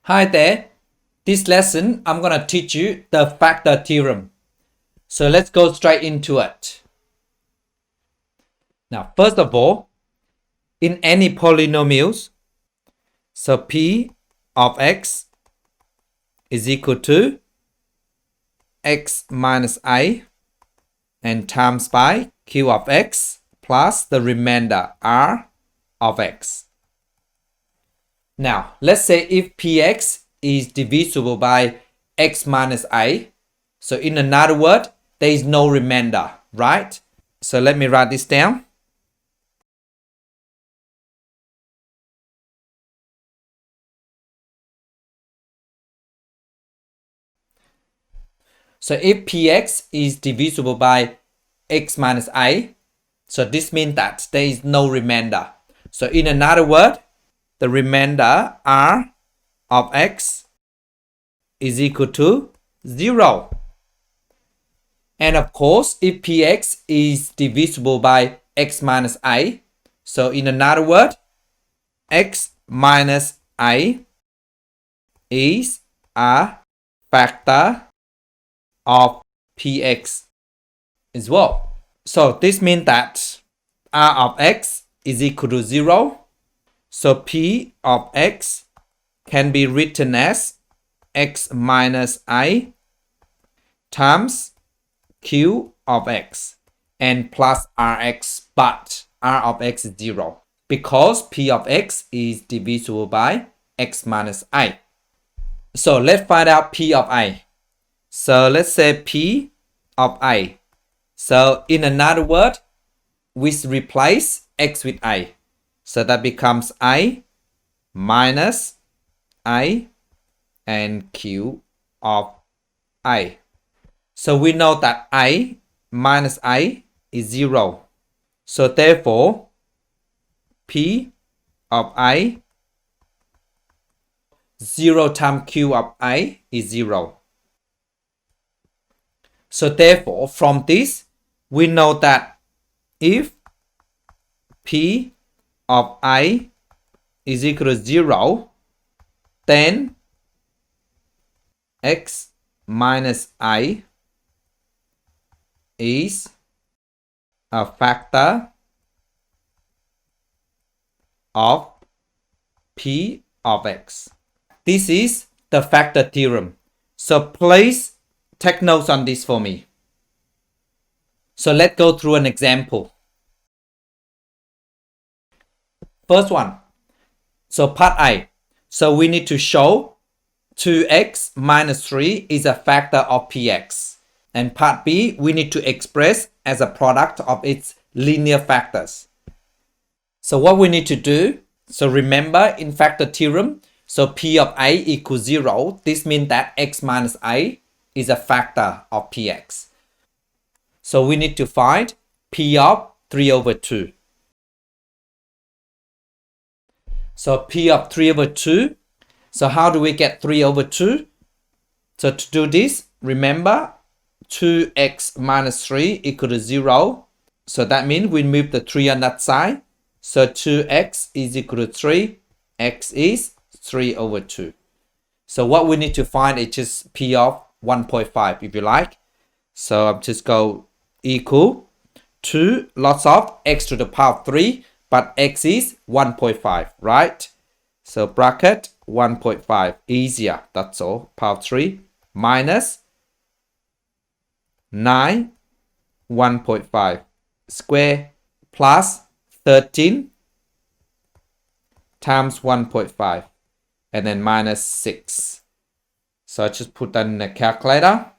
Hi there. This lesson, I'm going to teach you the factor theorem. So let's go straight into it. Now, first of all, in any polynomials, so p of x is equal to x minus a and times by q of x plus the remainder r of x. Now, let's say if px is divisible by x minus a, so in another word, there is no remainder, right? So let me write this down. So if px is divisible by x minus a, so this means that there is no remainder. So in another word, the remainder r of x is equal to 0. And of course, if px is divisible by x minus a, so in another word, x minus a is a factor of px as well. So this means that r of x is equal to 0. So p of x can be written as x minus a times q of x and plus rx, but r of x is 0 because p of x is divisible by x minus a. So let's find out p of a. So let's say p of a. So in another word, we replace x with a. So that becomes a minus a and q of a. So we know that a minus a is 0. So therefore, p of a, 0 times q of a is 0. So therefore, from this, we know that if p of a is equal to 0, then x minus a is a factor of p of x. This is the factor theorem. So please take notes on this for me. So let's go through an example. First one. So part A. So we need to show 2x minus 3 is a factor of px. And part B, we need to express as a product of its linear factors. So what we need to do, so remember in factor theorem, so p of a equals 0. This means that x minus a is a factor of px. So we need to find p of 3 over 2. So p of 3 over 2. So how do we get 3 over 2? So to do this, remember 2x minus 3 equal to 0. So that means we move the 3 on that side. So 2x is equal to 3. X is 3 over 2. So what we need to find is just p of 1.5 if you like. So I'm just go equal to lots of x to the power of 3, but x is 1.5, right? So bracket 1.5, easier, that's all, power of 3 minus 9, 1.5 square plus 13 times 1.5 and then minus 6. So I just put that in the calculator.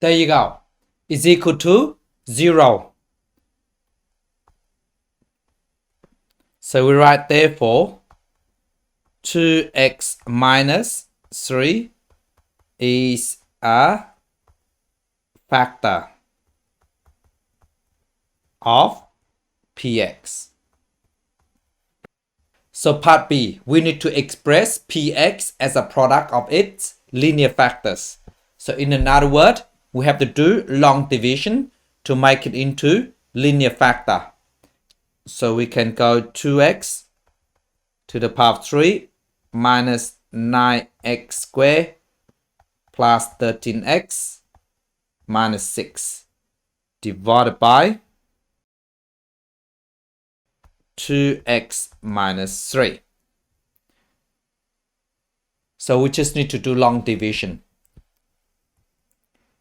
There you go. Is equal to 0. So we write therefore 2x minus 3 is a factor of px. So part B, we need to express px as a product of its linear factors. So in another word, we have to do long division to make it into linear factor. So we can go 2x to the power of 3 minus 9x squared plus 13x minus 6 divided by 2x minus 3. So we just need to do long division.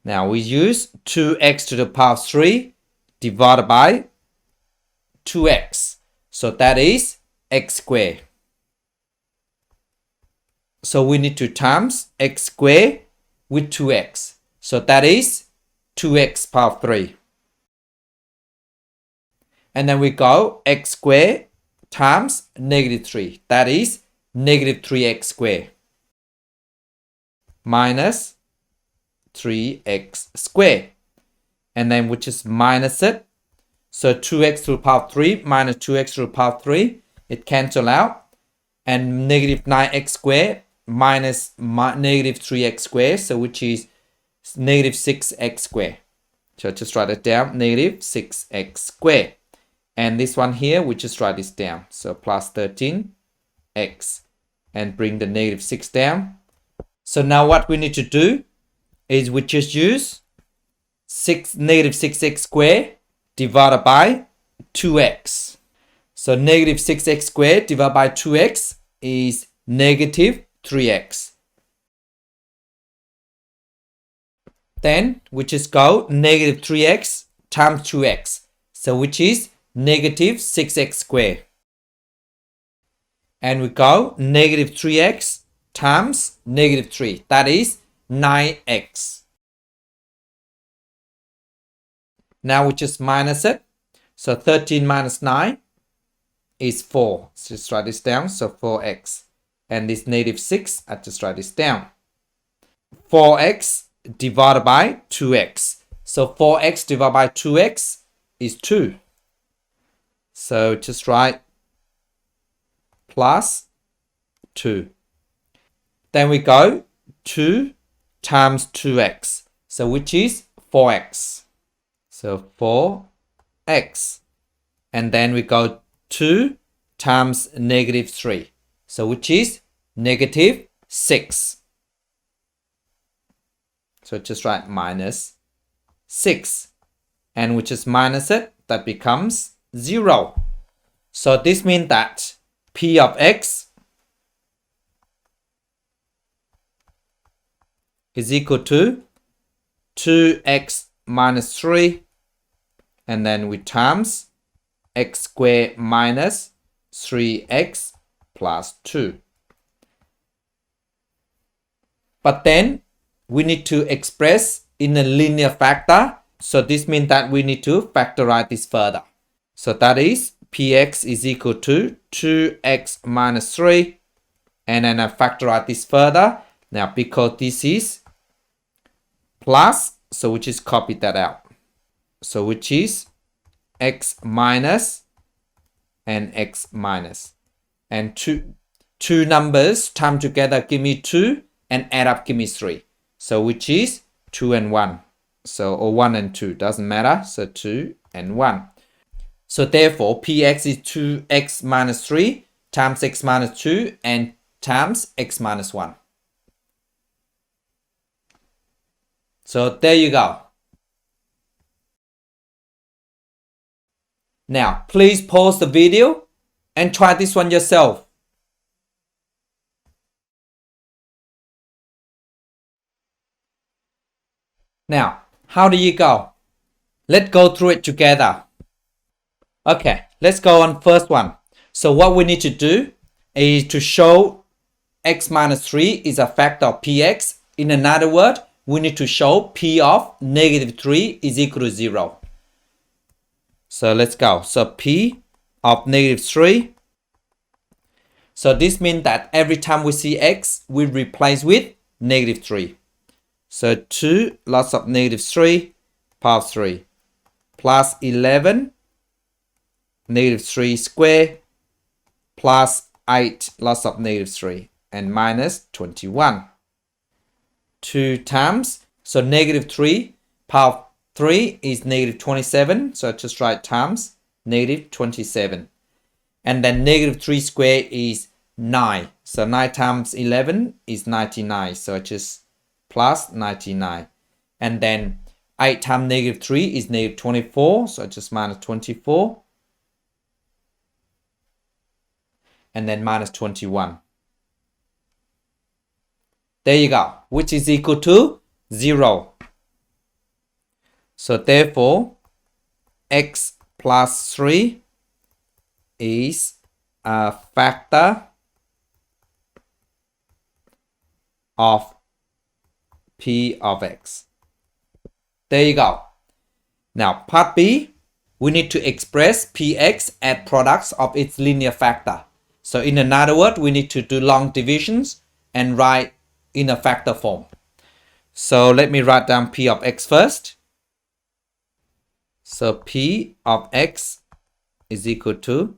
Now we use 2x to the power of 3 divided by 2x. So that is x squared. So we need to times x squared with 2x. So that is 2x power of 3. And then we go x squared times negative 3. That is negative 3x squared minus 3x squared. And then we just minus it. So 2x to the power of 3 minus 2x to the power of 3. It cancels out. And negative 9x squared minus negative 3x squared. So which is negative 6x squared. So just write it down. Negative 6x squared. And this one here, we just write this down. So plus 13x. And bring the negative 6 down. So now what we need to do is we just use negative 6x squared divided by 2x. So negative 6x squared divided by 2x is negative 3x. Then we just go negative 3x times 2x. So which is negative 6x squared. And we go negative 3x times negative 3. That is 9x. Now we just minus it. So 13 minus 9 is 4. So just write this down. So 4x. And this negative 6, I just write this down. 4x divided by 2x. So 4x divided by 2x is 2. So just write plus 2. Then we go 2 times 2x. So which is 4x. So 4x. And then we go 2 times negative 3. So which is negative 6. So just write minus 6. And we just minus it. That becomes 0. So this means that P of x is equal to 2x minus 3. And then we times x squared minus 3x plus 2. But then we need to express in a linear factor. So this means that we need to factorize this further. So that is px is equal to 2x minus 3. And then I factorize this further. Now because this is plus, so we just copy that out. So which is x minus and x minus. And two numbers times together give me 2 and add up give me 3. So which is 2 and 1. So or 1 and 2 doesn't matter. So 2 and 1. So therefore px is 2x minus 3 times x minus 2 and times x minus 1. So there you go. Now, please pause the video and try this one yourself. Now, how do you go? Let's go through it together. Okay, let's go on first one. So what we need to do is to show x minus 3 is a factor of px. In another word, we need to show p of negative 3 is equal to 0. So let's go. So p of negative 3. So this means that every time we see x, we replace with negative 3. So 2 lots of negative 3 power 3 plus 11 negative 3 squared plus 8 lots of negative 3 and minus 21. 2 times, so negative 3 power of 3 is negative 27, so I just write times negative 27. And then negative 3 squared is 9, so 9 times 11 is 99, so I just plus 99. And then 8 times negative 3 is negative 24, so I just minus 24. And then minus 21. There you go, which is equal to 0. So therefore, x plus 3 is a factor of p of x. There you go. Now, part B, we need to express px as products of its linear factor. So in another word, we need to do long divisions and write in a factor form. So let me write down p of x first. So p of x is equal to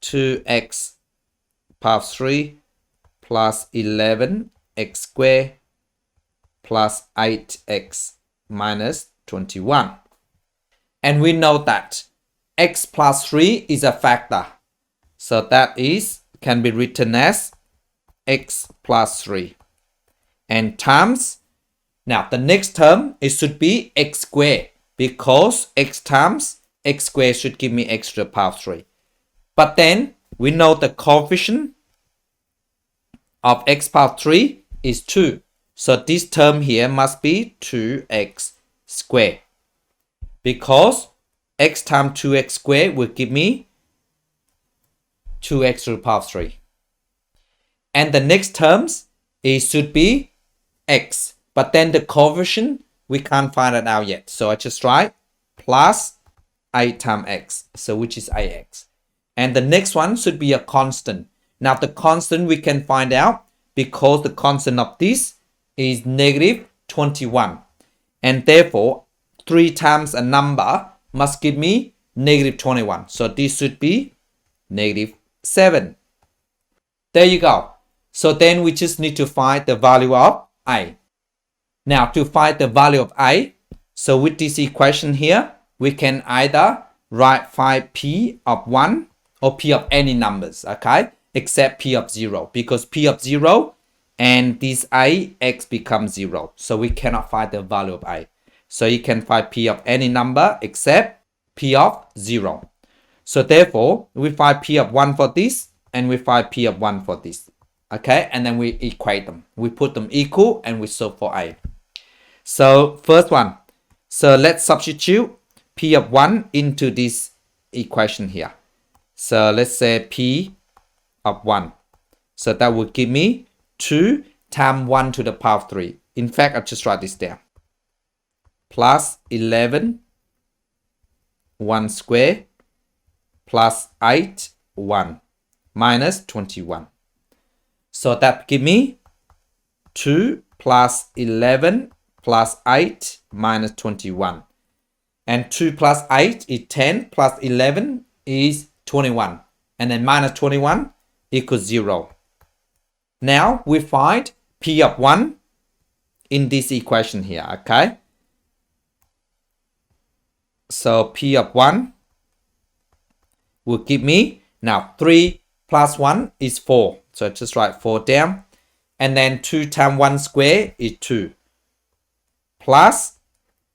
2x power 3 plus 11x squared plus 8x minus 21. And we know that x plus 3 is a factor. So that can be written as x plus 3. And times, now the next term, it should be x squared, because x times x squared should give me x to the power 3. But then we know the coefficient of x power 3 is 2. So this term here must be 2x squared, because x times 2x squared will give me 2x to the power 3. And the next terms, it should be x. But then the coefficient, we can't find it out yet. So I just write plus 8 times x, so which is 8x. And the next one should be a constant. Now the constant we can find out because the constant of this is negative 21. And therefore, 3 times a number must give me negative 21. So this should be negative 7. There you go. So then we just need to find the value of a. Now to find the value of a, so with this equation here, we can either find p of 1 or p of any numbers, okay? Except p of 0, because p of 0 and this a, x becomes 0. So we cannot find the value of a. So you can find p of any number except p of 0. So therefore, we find p of 1 for this, and we find p of 1 for this. Okay, and then we equate them. We put them equal, and we solve for a. So first one. So let's substitute p of 1 into this equation here. So let's say p of 1. So that will give me 2 times 1 to the power of 3. In fact, I'll just write this down. Plus 11, 1 squared, plus 8, 1, minus 21. So that give me 2 plus 11 plus 8 minus 21. And 2 plus 8 is 10 plus 11 is 21. And then minus 21 equals 0. Now we find p of 1 in this equation here, okay? So p of 1 will give me, now 3 plus 1 is 4. So just write 4 down. And then 2 times 1 squared is 2. Plus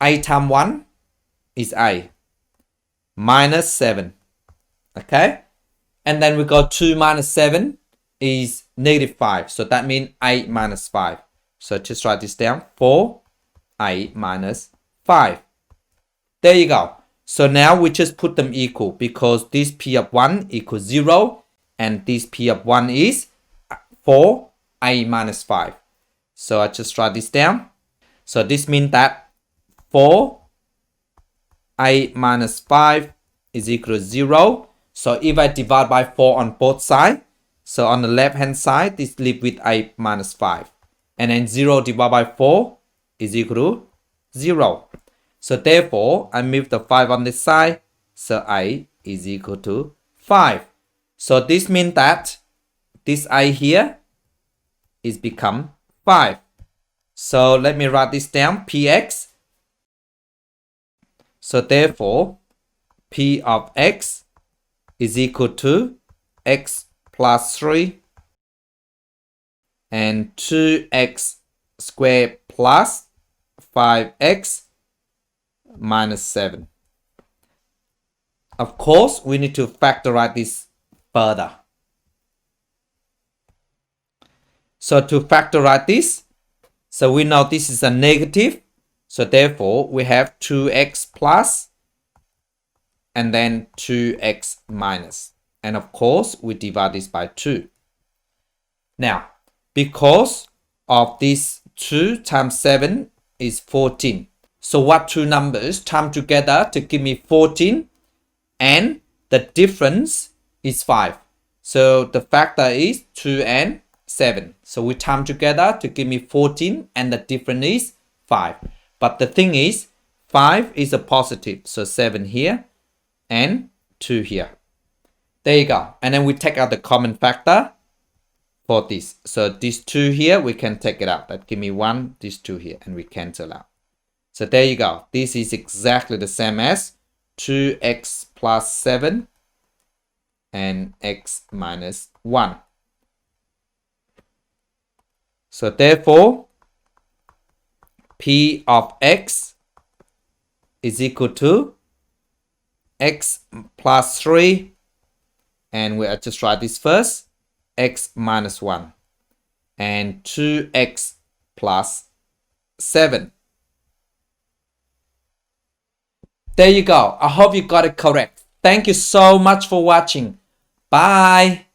8 times 1 is a. Minus 7. Okay? And then we got 2 minus 7 is negative 5. So that means 8 minus 5. So just write this down. 4, 8 minus 5. There you go. So now we just put them equal, because this p of 1 equals 0. And this p of 1 is 4, a minus 5. So I just write this down. So this means that 4, a minus 5 is equal to 0. So if I divide by 4 on both sides, so on the left hand side, this leaves with a minus 5. And then 0 divided by 4 is equal to 0. So therefore, I move the 5 on this side. So a is equal to 5. So this means that this I here is become 5. So let me write this down, px. So therefore, p of x is equal to x plus 3 and 2x squared plus 5x minus 7. Of course, we need to factorize this further. So to factorize this, so we know this is a negative. So therefore, we have 2x plus and then 2x minus. And of course, we divide this by 2. Now, because of this 2 times 7 is 14. So what two numbers time together to give me 14? And the difference is 5. So the factor is 2 and 7. So we time together to give me 14 and the difference is 5. But the thing is 5 is a positive. So 7 here and 2 here. There you go. And then we take out the common factor for this. So these 2 here, we can take it out. That give me 1, these 2 here, and we cancel out. So there you go. This is exactly the same as 2x plus 7 and x minus 1. So therefore, p of x is equal to x plus 3, and we'll just write this first, x minus 1, and 2x plus 7. There you go. I hope you got it correct. Thank you so much for watching. Bye.